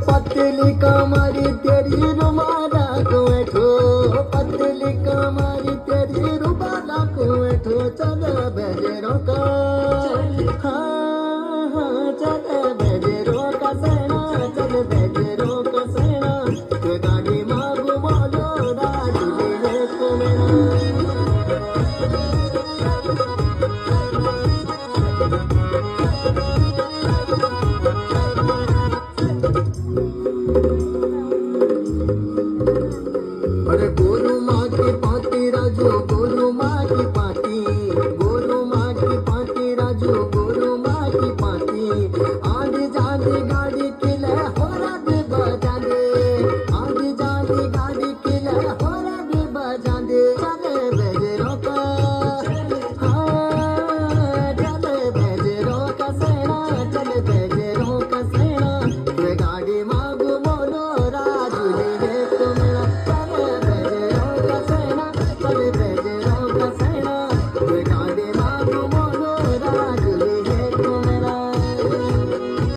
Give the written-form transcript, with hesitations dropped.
पतली कमरी तेरी रुमाला को ऐठो, पतली कमरी तेरी रुमाला को ऐठो, चल बेजेरों का हाँ हाँ चल बेजेरों का सेना, चल बेजेरों का सेना, तू गाड़ी मागू बोलो राजू ले को मेरा। अरे गोरू माँ की पाती राजू, गोरू माँ की पाती, गोरू माँ की पाती राजू, गोरू माँ की पाती, आंधी जांधी गाड़ी किले हो रग बजा दे, आंधी जांधी गाड़ी किले हो रग बजा दे, चले बेजेरों का हाँ चले बेजेरों का सेना, चले बेजेरों का सेना, ये गाड़ी मांगू बोलो राजू ले को मेरा, चले बेजेरों का सेना, चले